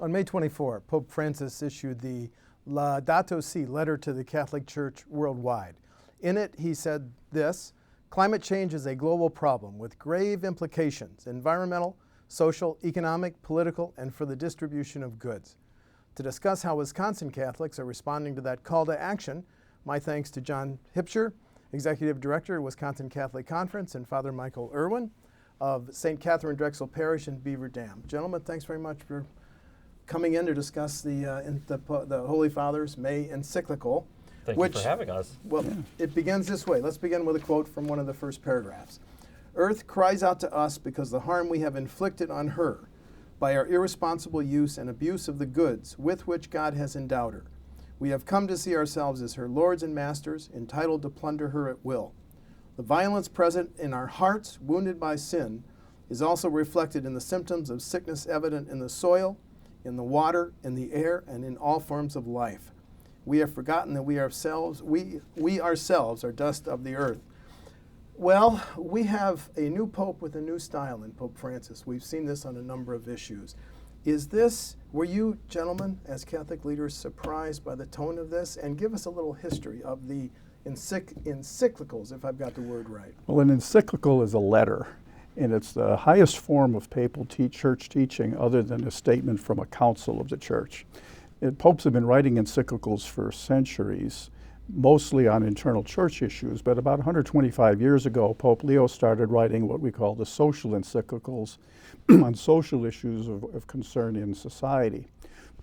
On May 24, Pope Francis issued the Laudato Si letter to the Catholic Church worldwide. In it, he said this: climate change is a global problem with grave implications, environmental, social, economic, political, and for the distribution of goods. To discuss how Wisconsin Catholics are responding to that call to action, my thanks to John Huebscher, Executive Director of Wisconsin Catholic Conference, and Father Michael Irwin of St. Catherine Drexel Parish in Beaver Dam. Gentlemen, thanks very much for coming in to discuss the Holy Father's May Encyclical. Thank you for having us. Well, it begins this way. Let's begin with a quote from one of the first paragraphs. Earth cries out to us because the harm we have inflicted on her by our irresponsible use and abuse of the goods with which God has endowed her. We have come to see ourselves as her lords and masters, entitled to plunder her at will. The violence present in our hearts, wounded by sin, is also reflected in the symptoms of sickness evident in the soil, in the water, in the air, and in all forms of life. We have forgotten that we ourselves are dust of the earth. Well, we have a new pope with a new style in Pope Francis. We've seen this on a number of issues. Were you gentlemen, as Catholic leaders, surprised by the tone of this? And give us a little history of the encyclicals, if I've got the word right. Well, an encyclical is a letter, and it's the highest form of papal church teaching other than a statement from a council of the church. Popes have been writing encyclicals for centuries, mostly on internal church issues, but about 125 years ago, Pope Leo started writing what we call the social encyclicals on social issues of concern in society.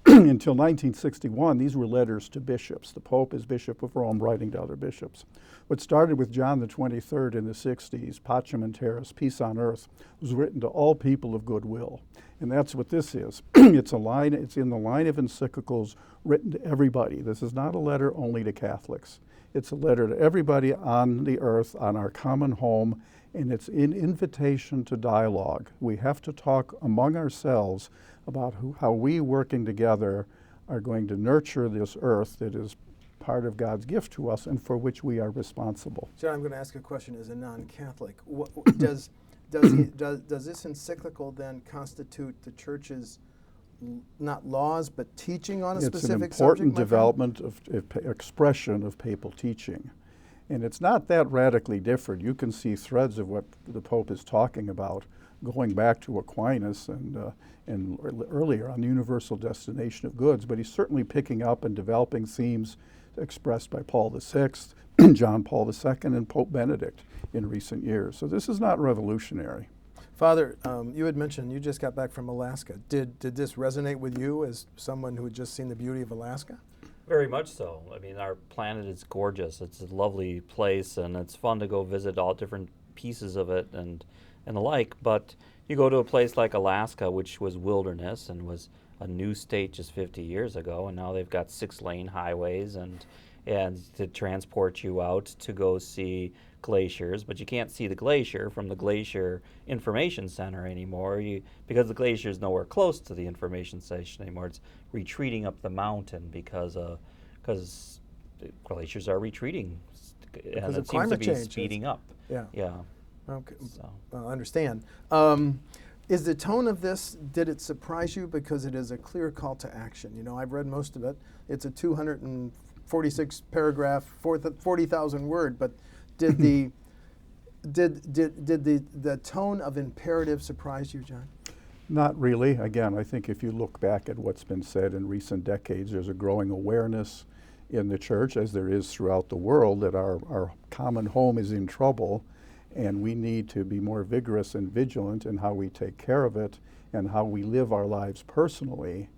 Until 1961, these were letters to bishops. The Pope, as Bishop of Rome, writing to other bishops. What started with John the 23rd in the 60s, Pacem in Terris, Peace on Earth, was written to all people of goodwill. And that's what this is. It's in the line of encyclicals written to everybody. This is not a letter only to Catholics. It's a letter to everybody on the earth, on our common home, and it's an invitation to dialogue. We have to talk among ourselves about how we, working together, are going to nurture this earth that is part of God's gift to us and for which we are responsible. John, I'm going to ask a question as a non-Catholic. Does this encyclical then constitute the Church's not laws but teaching on a specific subject? It's an important development of expression of papal teaching. And it's not that radically different. You can see threads of what the Pope is talking about going back to Aquinas and earlier on the universal destination of goods, but he's certainly picking up and developing themes expressed by Paul VI, John Paul II, and Pope Benedict in recent years. So this is not revolutionary. Father, you had mentioned you just got back from Alaska. Did this resonate with you as someone who had just seen the beauty of Alaska? Very much so. I mean, our planet is gorgeous. It's a lovely place, and it's fun to go visit all different pieces of it and the like. But you go to a place like Alaska, which was wilderness and was a new state just 50 years ago, and now they've got 6-lane highways and to transport you out to go see glaciers, but you can't see the glacier from the Glacier Information Center anymore because the glacier is nowhere close to the information station anymore. It's retreating up the mountain because glaciers are retreating, and it seems to be speeding up. Yeah. Okay. So. I understand. Is the tone of this, did it surprise you because it is a clear call to action? You know, I've read most of it. It's a 246 paragraph, 40,000 word, but did the tone of imperative surprise you, John? Not really. Again, I think if you look back at what's been said in recent decades, there's a growing awareness in the church, as there is throughout the world, that our common home is in trouble, and we need to be more vigorous and vigilant in how we take care of it and how we live our lives personally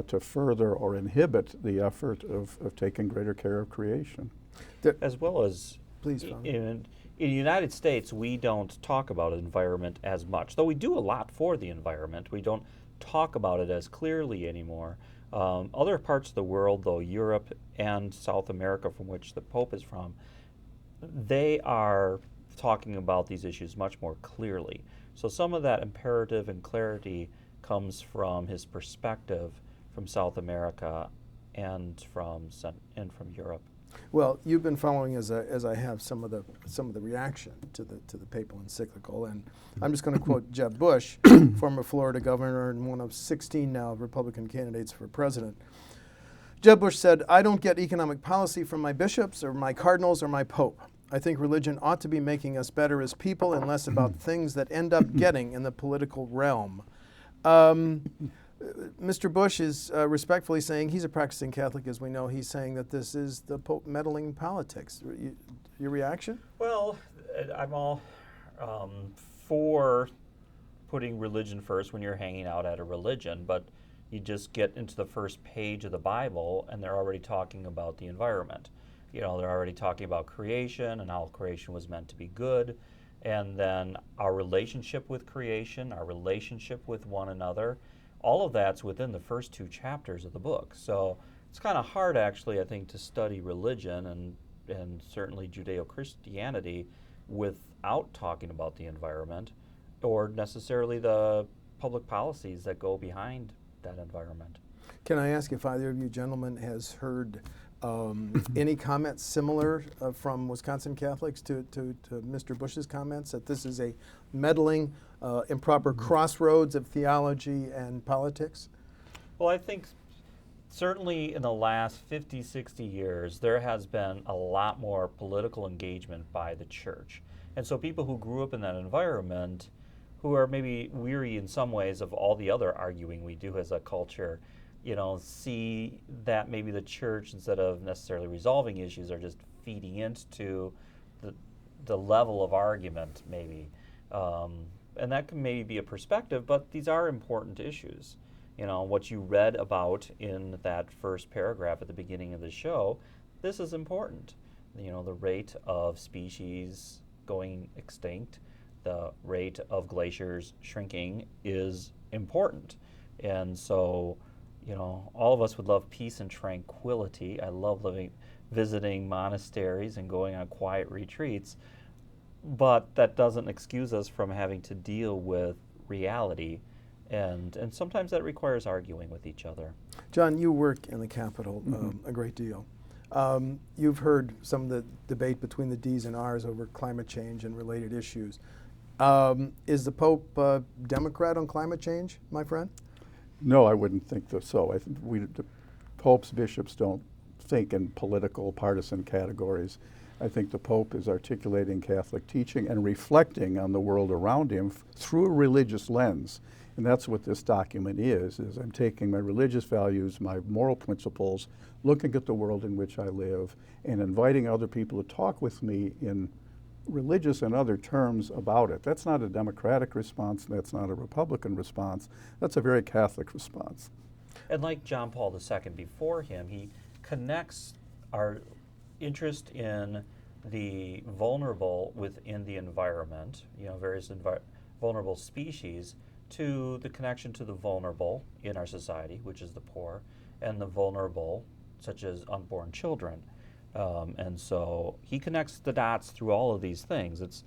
to further or inhibit the effort of taking greater care of creation. As well as, please, in the United States, we don't talk about environment as much. Though we do a lot for the environment, we don't talk about it as clearly anymore. Other parts of the world, though, Europe and South America, from which the Pope is from, they are talking about these issues much more clearly. So some of that imperative and clarity comes from his perspective from South America and from Europe. Well, you've been following as I have some of the reaction to the papal encyclical, and I'm just going to quote Jeb Bush, former Florida governor and one of 16 now Republican candidates for president. Jeb Bush said, "I don't get economic policy from my bishops or my cardinals or my pope. I think religion ought to be making us better as people and less about things that end up getting in the political realm." Mr. Bush is respectfully saying, he's a practicing Catholic, as we know. He's saying that this is the Pope meddling in politics. Your reaction? Well, I'm all for putting religion first when you're hanging out at a religion, but you just get into the first page of the Bible and they're already talking about the environment. You know, they're already talking about creation and how creation was meant to be good, and then our relationship with creation, our relationship with one another. All of that's within the first 2 chapters of the book. So it's kind of hard, actually, I think, to study religion and certainly Judeo-Christianity without talking about the environment or necessarily the public policies that go behind that environment. Can I ask if either of you gentlemen has heard any comments similar from Wisconsin Catholics to Mr. Bush's comments, that this is a meddling, improper crossroads of theology and politics? Well, I think certainly in the last 50, 60 years, there has been a lot more political engagement by the church. And so people who grew up in that environment, who are maybe weary in some ways of all the other arguing we do as a culture, you know, see that maybe the church, instead of necessarily resolving issues, are just feeding into the level of argument, maybe. And that can maybe be a perspective, but these are important issues. You know, what you read about in that first paragraph at the beginning of the show, this is important. You know, the rate of species going extinct, the rate of glaciers shrinking is important. And so, you know, all of us would love peace and tranquility. I love visiting monasteries and going on quiet retreats, but that doesn't excuse us from having to deal with reality, and sometimes that requires arguing with each other. John, you work in the Capitol a great deal. You've heard some of the debate between the D's and R's over climate change and related issues. Is the Pope Democrat on climate change, my friend? No, I wouldn't think so. I think the Pope's bishops don't think in political, partisan categories. I think the Pope is articulating Catholic teaching and reflecting on the world around him through a religious lens. And that's what this document is I'm taking my religious values, my moral principles, looking at the world in which I live, and inviting other people to talk with me in religious and other terms about it. That's not a Democratic response, that's not a Republican response, that's a very Catholic response. And like John Paul II before him, he connects our interest in the vulnerable within the environment, you know, various vulnerable species, to the connection to the vulnerable in our society, which is the poor, and the vulnerable, such as unborn children. And so he connects the dots through all of these things.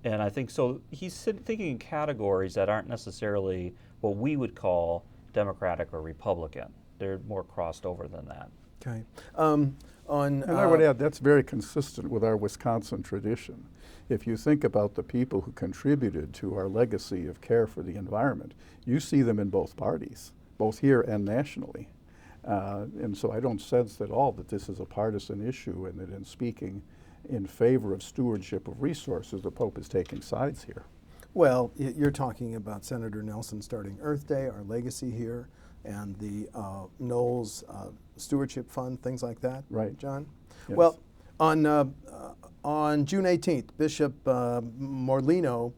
And I think so he's thinking in categories that aren't necessarily what we would call Democratic or Republican. They're more crossed over than that. Okay. And I would add, that's very consistent with our Wisconsin tradition. If you think about the people who contributed to our legacy of care for the environment, you see them in both parties, both here and nationally. And so I don't sense at all that this is a partisan issue, and that in speaking in favor of stewardship of resources, the Pope is taking sides here. Well, you're talking about Senator Nelson starting Earth Day, our legacy here, and the Knowles Stewardship Fund, things like that. Right. John? Yes. Well, on June 18th, Bishop Morlino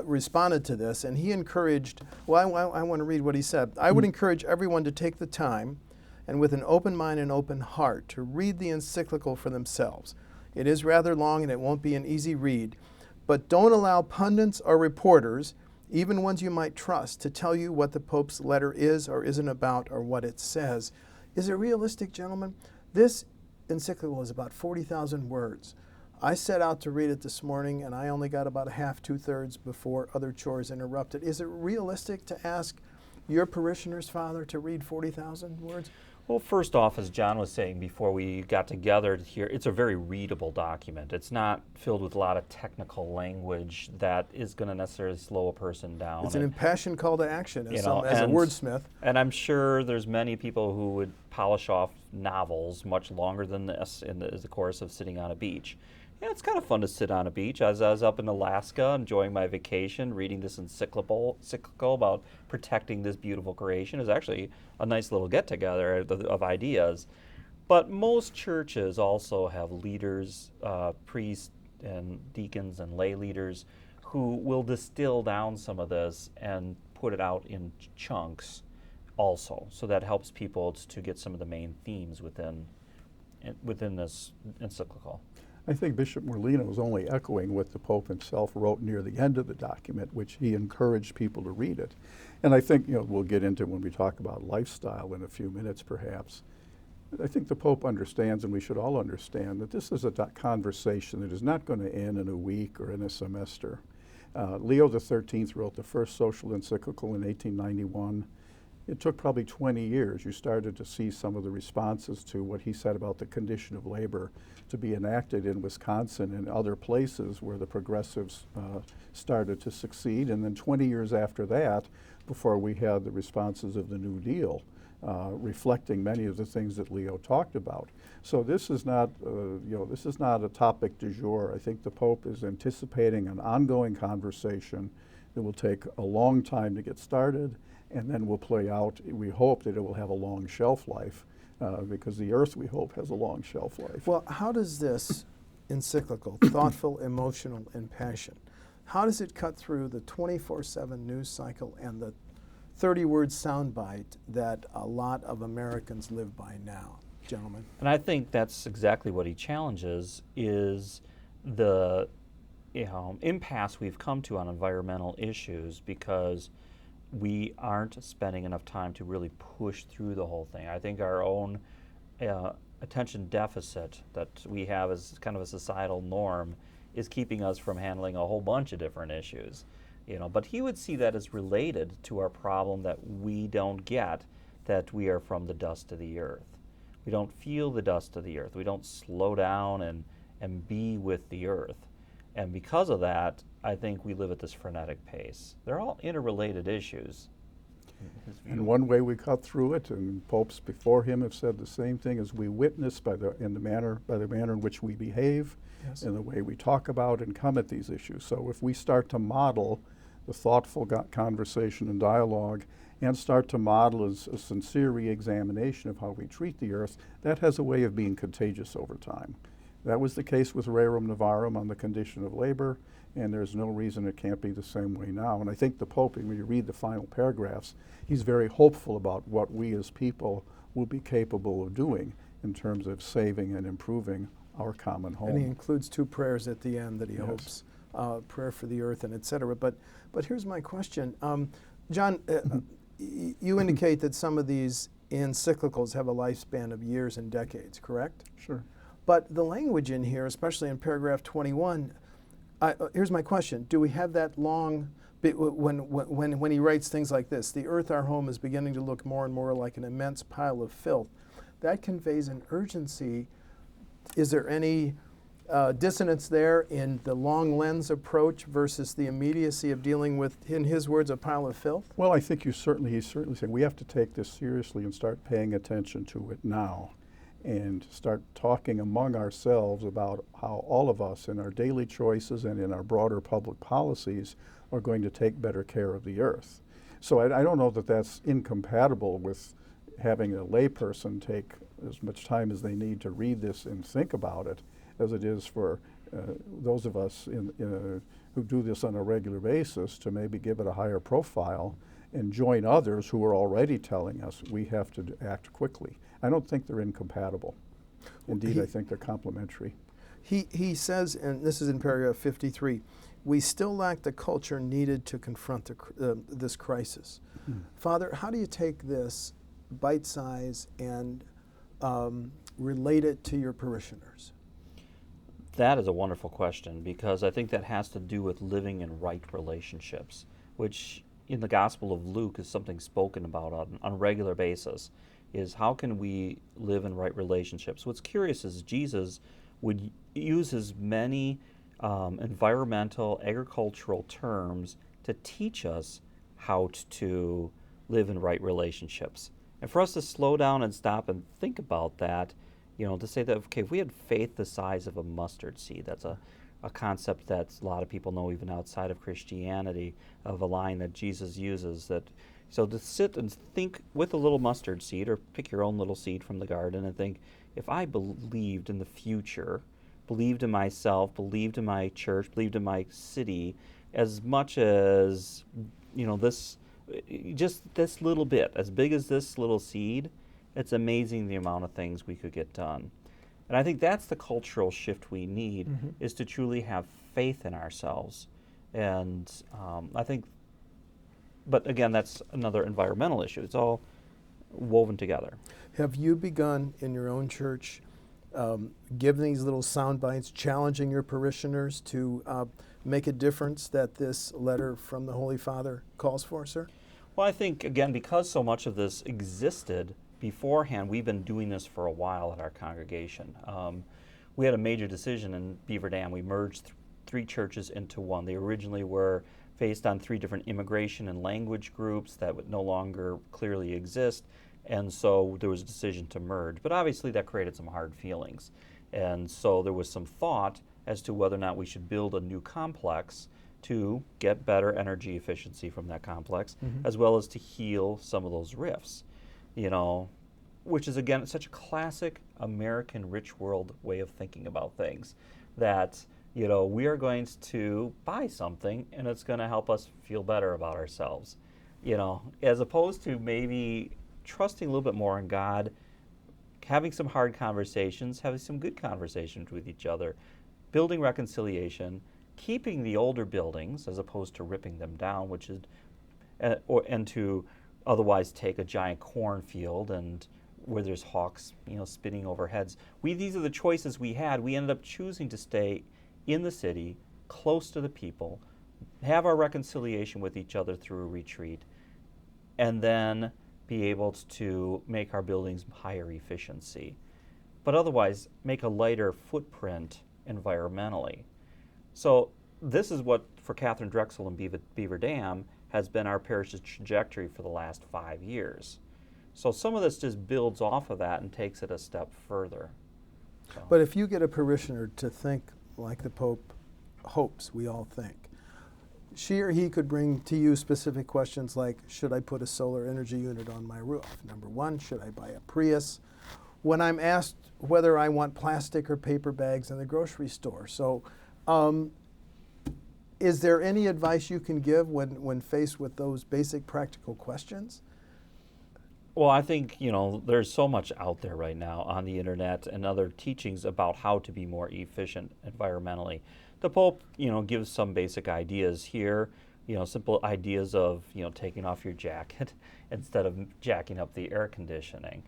responded to this, and he encouraged, well, I want to read what he said. I would encourage everyone to take the time and with an open mind and open heart to read the encyclical for themselves. It is rather long and it won't be an easy read, but don't allow pundits or reporters, even ones you might trust, to tell you what the Pope's letter is or isn't about or what it says. Is it realistic, gentlemen? This encyclical is about 40,000 words. I set out to read it this morning and I only got about a half, 2/3 before other chores interrupted. Is it realistic to ask your parishioners, Father, to read 40,000 words? Well, first off, as John was saying before we got together here, it's a very readable document. It's not filled with a lot of technical language that is going to necessarily slow a person down. It's an impassioned call to action as a and, wordsmith. And I'm sure there's many people who would polish off novels much longer than this in the course of sitting on a beach. Yeah, it's kind of fun to sit on a beach. As I was up in Alaska enjoying my vacation, reading this encyclical about protecting this beautiful creation is actually a nice little get-together of ideas. But most churches also have leaders, priests and deacons and lay leaders who will distill down some of this and put it out in chunks also. So that helps people to get some of the main themes within this encyclical. I think Bishop Merlino was only echoing what the Pope himself wrote near the end of the document, which he encouraged people to read it. And I think, we'll get into when we talk about lifestyle in a few minutes perhaps. I think the Pope understands, and we should all understand, that this is a conversation that is not going to end in a week or in a semester. Leo XIII wrote the first social encyclical in 1891. It took probably 20 years. You started to see some of the responses to what he said about the condition of labor to be enacted in Wisconsin and other places where the progressives started to succeed. And then 20 years after that, before we had the responses of the New Deal, reflecting many of the things that Leo talked about. So this is not, this is not a topic du jour. I think the Pope is anticipating an ongoing conversation that will take a long time to get started, and then will play out. We hope that it will have a long shelf life, because the earth, we hope, has a long shelf life. Well, how does this encyclical, thoughtful, emotional, and passion, how does it cut through the 24/7 news cycle and the 30-word soundbite that a lot of Americans live by now, gentlemen? And I think that's exactly what he challenges, is the impasse we've come to on environmental issues because we aren't spending enough time to really push through the whole thing. I think our own attention deficit that we have as kind of a societal norm is keeping us from handling a whole bunch of different issues. But he would see that as related to our problem that we don't get, that we are from the dust of the earth. We don't feel the dust of the earth. We don't slow down and be with the earth. And because of that, I think we live at this frenetic pace. They're all interrelated issues. And one way we cut through it, and popes before him have said the same thing, is we witness by the manner in which we behave, Yes. and the way we talk about and come at these issues. So if we start to model the thoughtful conversation and dialogue, and start to model a sincere re-examination of how we treat the earth, that has a way of being contagious over time. That was the case with Rerum Novarum on the condition of labor, and there's no reason it can't be the same way now. And I think the Pope, when you read the final paragraphs, he's very hopeful about what we as people will be capable of doing in terms of saving and improving our common home. And he includes 2 prayers at the end that he Yes. hopes, prayer for the earth and et cetera. But here's my question. John, you indicate that some of these encyclicals have a lifespan of years and decades, correct? Sure. But the language in here, especially in paragraph 21, here's my question. Do we have that long, when he writes things like this, the earth, our home, is beginning to look more and more like an immense pile of filth. That conveys an urgency. Is there any dissonance there in the long lens approach versus the immediacy of dealing with, in his words, a pile of filth? Well, I think he's certainly saying we have to take this seriously and start paying attention to it now, and start talking among ourselves about how all of us in our daily choices and in our broader public policies are going to take better care of the earth. So I don't know that that's incompatible with having a layperson take as much time as they need to read this and think about it as it is for those of us who do this on a regular basis to maybe give it a higher profile and join others who are already telling us we have to act quickly. I don't think they're incompatible. Indeed, I think they're complementary. He says, and this is in paragraph 53, we still lack the culture needed to confront this crisis. Father, how do you take this bite size and relate it to your parishioners? That is a wonderful question, because I think that has to do with living in right relationships, which in the Gospel of Luke is something spoken about on a regular basis, is how can we live in right relationships. What's curious is Jesus would use as many environmental, agricultural terms to teach us how to live in right relationships. And for us to slow down and stop and think about that, to say that, okay, if we had faith the size of a mustard seed, that's a concept that a lot of people know even outside of Christianity, of a line that Jesus uses, that so to sit and think with a little mustard seed, or pick your own little seed from the garden and think, if I believed in the future, believed in myself, believed in my church, believed in my city, as much as, just this little bit, as big as this little seed, it's amazing the amount of things we could get done. And I think that's the cultural shift we need, is to truly have faith in ourselves. And I think, but again, that's another environmental issue. It's all woven together. Have you begun in your own church giving these little sound bites, challenging your parishioners to make a difference that this letter from the Holy Father calls for, sir? Well, I think, again, because so much of this existed beforehand, we've been doing this for a while at our congregation. We had a major decision in Beaver Dam. We merged three churches into one. They originally were based on three different immigration and language groups that would no longer clearly exist, and so there was a decision to merge. But obviously that created some hard feelings. And so there was some thought as to whether or not we should build a new complex to get better energy efficiency from that complex, as well as to heal some of those rifts, which is, again, such a classic American rich world way of thinking about things, that, we are going to buy something and it's going to help us feel better about ourselves, as opposed to maybe trusting a little bit more in God, having some hard conversations, having some good conversations with each other, building reconciliation, keeping the older buildings as opposed to ripping them down, which is, and to otherwise take a giant cornfield and where there's hawks, spinning over heads. These are the choices we had. We ended up choosing to stay in the city, close to the people, have our reconciliation with each other through a retreat, and then be able to make our buildings higher efficiency, but otherwise make a lighter footprint environmentally. So this is what, for Katherine, Drexel, and Beaver Dam, has been our parish's trajectory for the last 5 years. So some of this just builds off of that and takes it a step further. So. But if you get a parishioner to think like the Pope hopes we all think, she or he could bring to you specific questions like, should I put a solar energy unit on my roof? Number one, should I buy a Prius? When I'm asked whether I want plastic or paper bags in the grocery store. So is there any advice you can give when faced with those basic practical questions? Well, I think, there's so much out there right now on the internet and other teachings about how to be more efficient environmentally. The Pope, gives some basic ideas here, simple ideas of, taking off your jacket instead of jacking up the air conditioning.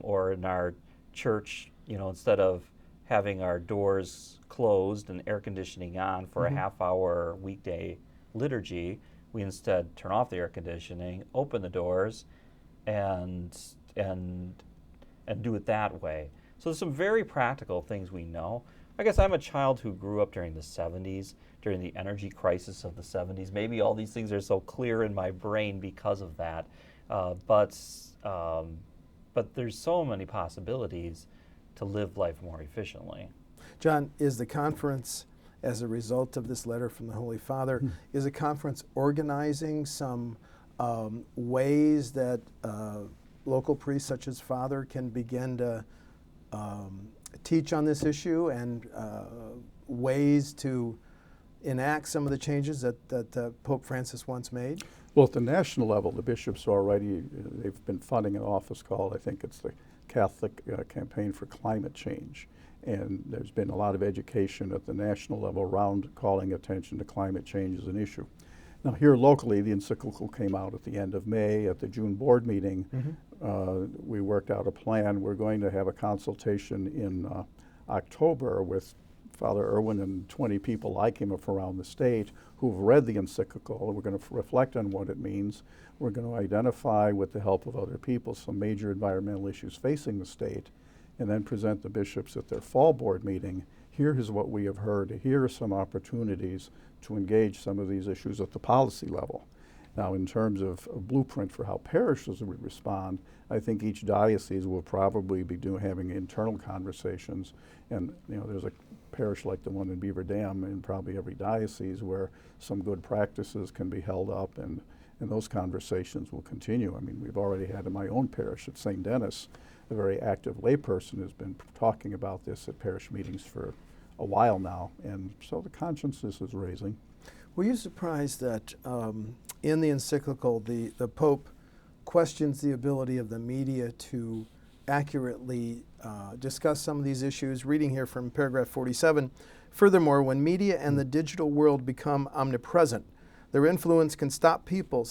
Or in our church, instead of having our doors closed and air conditioning on for a half-hour weekday liturgy, we instead turn off the air conditioning, open the doors, and do it that way. So there's some very practical things we know. I guess I'm a child who grew up during the 70s, during the energy crisis of the 70s. Maybe all these things are so clear in my brain because of that. But there's so many possibilities to live life more efficiently. John, is the conference, as a result of this letter from the Holy Father, is the conference organizing some ways that local priests such as Father can begin to teach on this issue, and ways to enact some of the changes that Pope Francis once made? Well, at the national level, the bishops already, they've been funding an office called, I think it's the Catholic Campaign for Climate Change. And there's been a lot of education at the national level around calling attention to climate change as an issue. Now here locally, the Encyclical came out at the end of May. At the June board meeting, we worked out a plan. We're going to have a consultation in October with Father Irwin and 20 people like him from around the state who've read the encyclical. We're going to reflect on what it means. We're going to identify, with the help of other people, some major environmental issues facing the state, and then present the bishops at their fall board meeting. Here is what we have heard. Here are some opportunities to engage some of these issues at the policy level. Now, in terms of a blueprint for how parishes would respond, I think each diocese will probably be having internal conversations. And there's a parish like the one in Beaver Dam in probably every diocese where some good practices can be held up, and those conversations will continue. I mean, we've already had in my own parish at St. Denis, a very active layperson has been talking about this at parish meetings for a while now, and so the consciousness is raising. Were you surprised that in the encyclical, the Pope questions the ability of the media to accurately discuss some of these issues? Reading here from paragraph 47, furthermore, when media and the digital world become omnipresent, their influence can stop people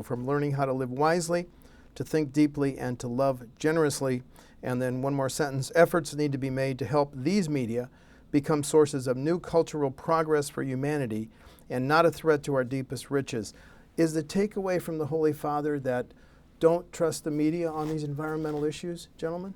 from learning how to live wisely, to think deeply, and to love generously. And then one more sentence, efforts need to be made to help these media become sources of new cultural progress for humanity and not a threat to our deepest riches. Is the takeaway from the Holy Father that don't trust the media on these environmental issues, gentlemen?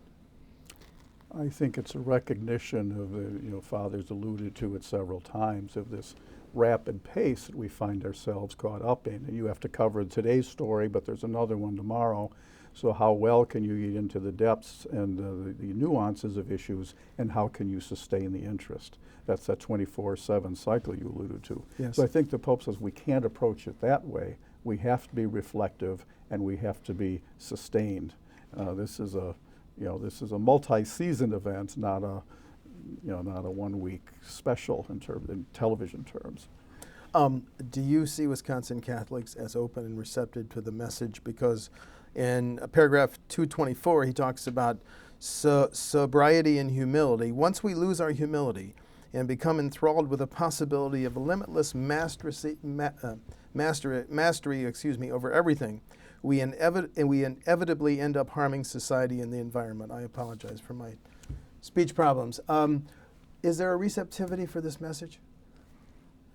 I think it's a recognition of the, Father's alluded to it several times, of this rapid pace that we find ourselves caught up in. And you have to cover today's story, but there's another one tomorrow. So how well can you get into the depths and the nuances of issues, and how can you sustain the interest? That's that 24/7 cycle you alluded to. Yes. So I think the Pope says we can't approach it that way. We have to be reflective, and we have to be sustained. This is a multi-season event, not a 1-week special in television terms. Do you see Wisconsin Catholics as open and receptive to the message? Because in paragraph 224, he talks about sobriety and humility. Once we lose our humility and become enthralled with the possibility of limitless mastery over everything, we inevitably end up harming society and the environment. I apologize for my speech problems. Is there a receptivity for this message?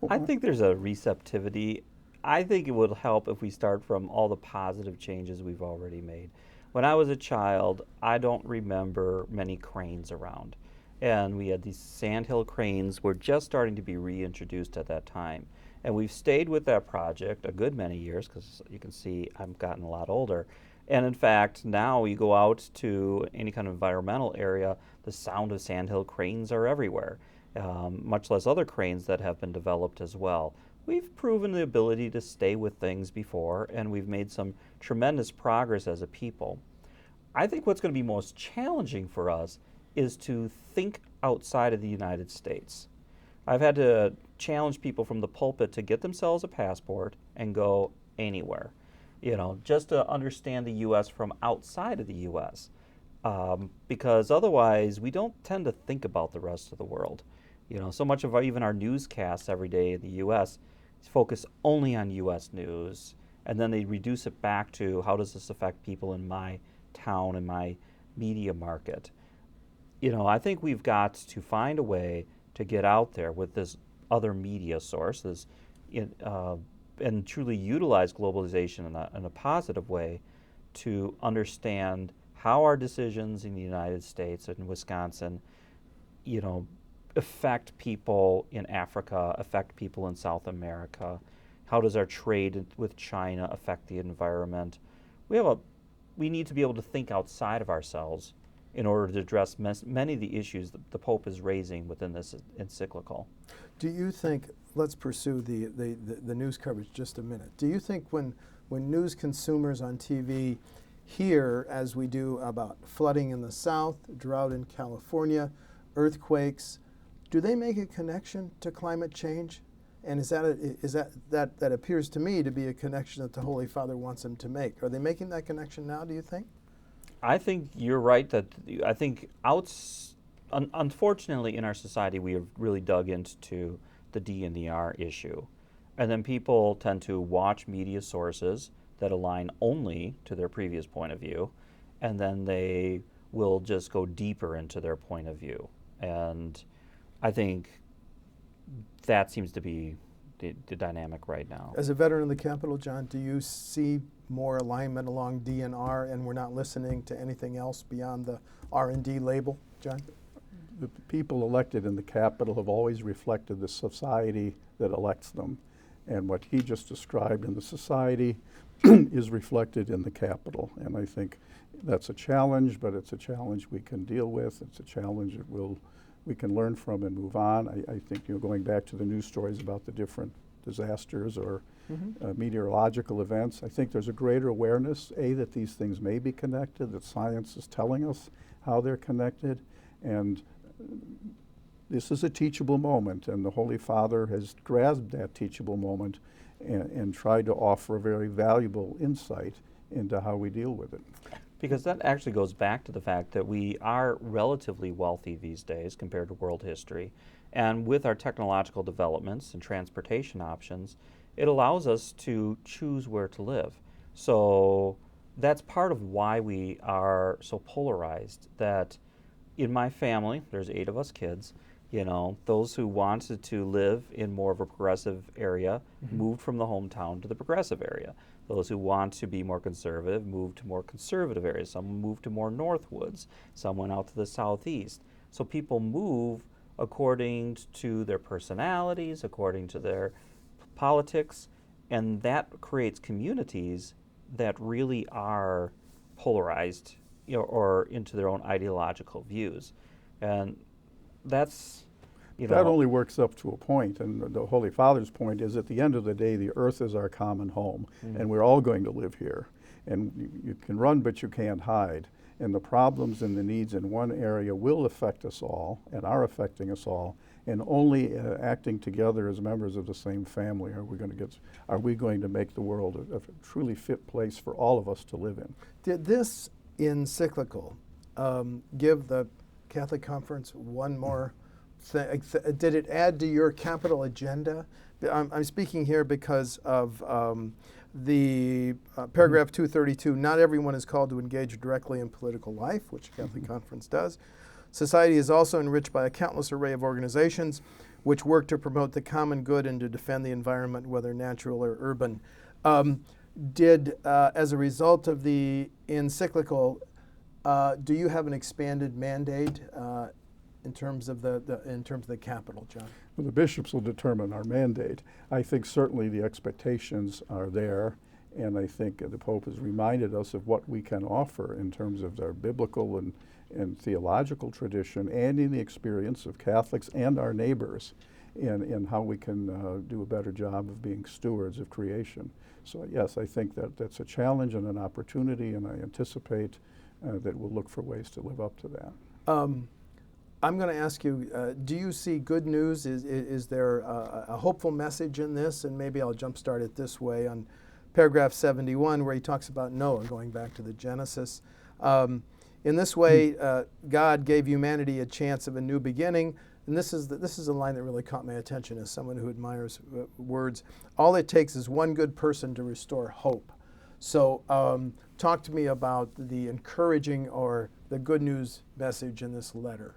I think there's a receptivity. I think it would help if we start from all the positive changes we've already made. When I was a child, I don't remember many cranes around. And we had these sandhill cranes were just starting to be reintroduced at that time. And we've stayed with that project a good many years, because you can see I've gotten a lot older. And in fact, now you go out to any kind of environmental area, the sound of sandhill cranes are everywhere, much less other cranes that have been developed as well. We've proven the ability to stay with things before, and we've made some tremendous progress as a people. I think what's going to be most challenging for us is to think outside of the United States. I've had to challenge people from the pulpit to get themselves a passport and go anywhere, just to understand the U.S. from outside of the U.S. Because otherwise we don't tend to think about the rest of the world. So much of even our newscasts every day in the U.S. focus only on U.S. news, and then they reduce it back to how does this affect people in my town and my media market. I think we've got to find a way to get out there with this other media sources and truly utilize globalization in a positive way to understand how our decisions in the United States and Wisconsin, affect people in Africa, affect people in South America. How does our trade with China affect the environment? We need to be able to think outside of ourselves in order to address many of the issues that the Pope is raising within this encyclical. Do you think, let's pursue the news coverage just a minute. Do you think when news consumers on TV hear, as we do, about flooding in the South, drought in California, earthquakes, do they make a connection to climate change? And that appears to me to be a connection that the Holy Father wants them to make. Are they making that connection now, do you think? I think you're right unfortunately in our society we have really dug into the D and the R issue. And then people tend to watch media sources that align only to their previous point of view, and then they will just go deeper into their point of view. And I think that seems to be the dynamic right now. As a veteran of the Capitol, John, do you see more alignment along DNR, and we're not listening to anything else beyond the R&D label, John? The people elected in the Capitol have always reflected the society that elects them. And what he just described in the society is reflected in the Capitol. And I think that's a challenge, but it's a challenge we can deal with. It's a challenge that we can learn from and move on. I think, going back to the news stories about the different disasters or meteorological events, I think there's a greater awareness, that these things may be connected, that science is telling us how they're connected. And this is a teachable moment, and the Holy Father has grasped that teachable moment and tried to offer a very valuable insight into how we deal with it. Because that actually goes back to the fact that we are relatively wealthy these days compared to world history. And with our technological developments and transportation options, it allows us to choose where to live. So that's part of why we are so polarized, that in my family, there's 8 of us kids, those who wanted to live in more of a progressive area moved from the hometown to the progressive area. Those who want to be more conservative moved to more conservative areas. Some moved to more Northwoods. Some went out to the southeast. So people move according to their personalities, according to their politics, and that creates communities that really are polarized, or into their own ideological views. And that's, That only works up to a point, and the Holy Father's point is, at the end of the day, the earth is our common home, and we're all going to live here. And you can run, but you can't hide. And the problems and the needs in one area will affect us all, and are affecting us all. And only acting together as members of the same family are we going to make the world a truly fit place for all of us to live in. Did this encyclical give the Catholic Conference one more thing? Did it add to your capital agenda? I'm speaking here because of the paragraph 232, not everyone is called to engage directly in political life, which the Catholic Conference does. Society is also enriched by a countless array of organizations which work to promote the common good and to defend the environment, whether natural or urban. As a result of the encyclical, do you have an expanded mandate in terms of the capital, John? Well, the bishops will determine our mandate. I think certainly the expectations are there, and I think the Pope has reminded us of what we can offer in terms of our biblical and theological tradition, and in the experience of Catholics and our neighbors, and how we can do a better job of being stewards of creation. So yes, I think that's a challenge and an opportunity, and I anticipate that we'll look for ways to live up to that. I'm going to ask you, do you see good news? Is there a hopeful message in this? And maybe I'll jumpstart it this way on paragraph 71, where he talks about Noah, going back to the Genesis. In this way, God gave humanity a chance of a new beginning. And this is a line that really caught my attention as someone who admires words. All it takes is one good person to restore hope. So talk to me about the encouraging or the good news message in this letter.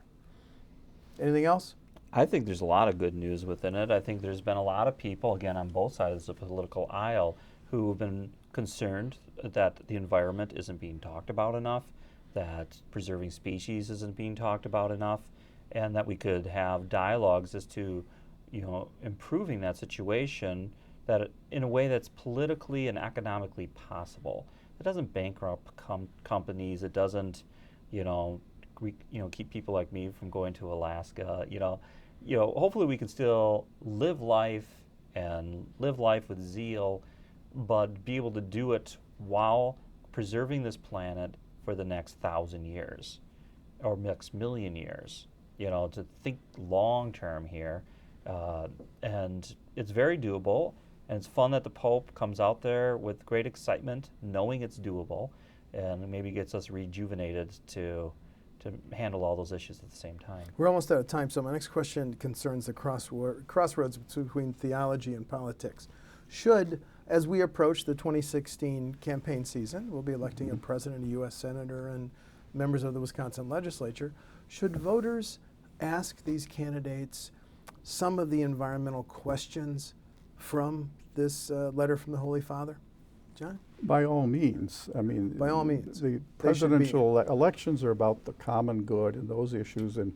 Anything else? I think there's a lot of good news within it. I think there's been a lot of people, again, on both sides of the political aisle, who have been concerned that the environment isn't being talked about enough, that preserving species isn't being talked about enough, and that we could have dialogues as to, improving that situation in a way that's politically and economically possible. It doesn't bankrupt companies. It doesn't, keep people like me from going to Alaska. Hopefully we can still live life with zeal, but be able to do it while preserving this planet for the next 1,000 years or next million years. To think long term here, and it's very doable. And it's fun that the Pope comes out there with great excitement, knowing it's doable, and maybe gets us rejuvenated to handle all those issues at the same time. We're almost out of time, so my next question concerns the crossroads between theology and politics. Should, as we approach the 2016 campaign season, we'll be electing a president, a U.S. senator, and members of the Wisconsin legislature, should voters ask these candidates some of the environmental questions from this letter from the Holy Father? John? By all means. I mean, By all means. The presidential elections are about the common good and those issues and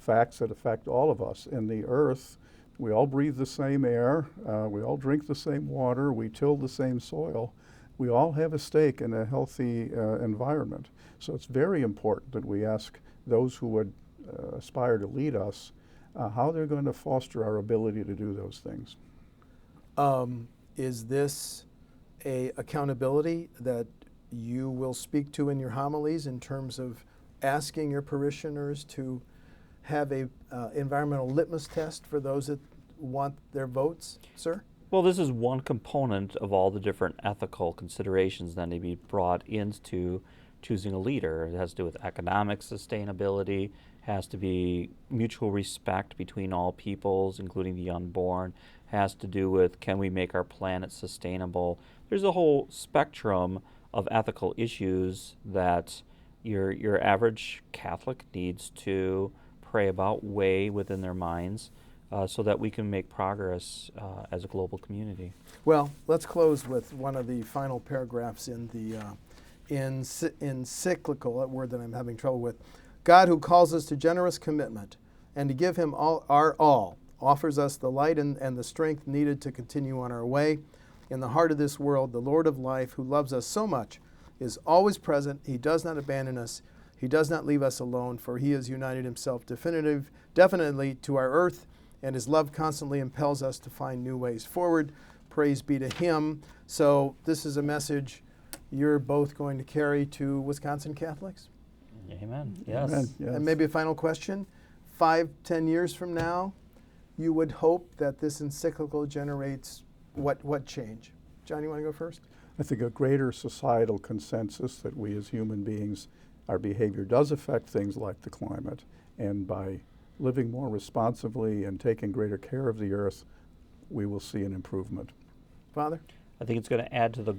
facts that affect all of us. And the earth, we all breathe the same air, we all drink the same water, we till the same soil. We all have a stake in a healthy environment. So it's very important that we ask those who would aspire to lead us how they're going to foster our ability to do those things. Is this a accountability that you will speak to in your homilies in terms of asking your parishioners to have a environmental litmus test for those that want their votes, sir? Well, this is one component of all the different ethical considerations that need to be brought into choosing a leader. It has to do with economic sustainability, has to be mutual respect between all peoples, including the unborn, has to do with can we make our planet sustainable. There's a whole spectrum of ethical issues that your average Catholic needs to pray about, weigh within their minds, so that we can make progress as a global community. Well, let's close with one of the final paragraphs in the Encyclical, that word that I'm having trouble with. God, who calls us to generous commitment and to give him our all, offers us the light and the strength needed to continue on our way. In the heart of this world, the Lord of life, who loves us so much, is always present. He does not abandon us. He does not leave us alone, for he has united himself definitely to our earth, and his love constantly impels us to find new ways forward. Praise be to him. So this is a message you're both going to carry to Wisconsin Catholics? Amen. Yes. Amen. Yes. And maybe a final question. 5-10 years from now, you would hope that this encyclical generates what change? John, you want to go first? I think a greater societal consensus that we as human beings, our behavior does affect things like the climate, and by living more responsibly and taking greater care of the earth, we will see an improvement. Father? I think it's going to add to the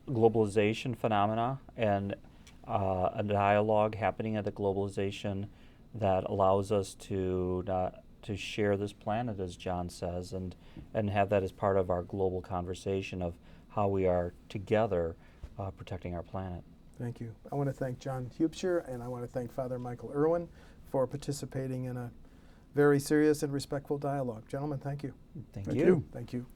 globalization phenomena and a dialogue happening at the globalization that allows us to share this planet, as John says, and have that as part of our global conversation of how we are together protecting our planet. Thank you. I want to thank John Huebscher, and I want to thank Father Michael Irwin for participating in a very serious and respectful dialogue. Gentlemen, thank you. Thank Thank you. you. Thank you.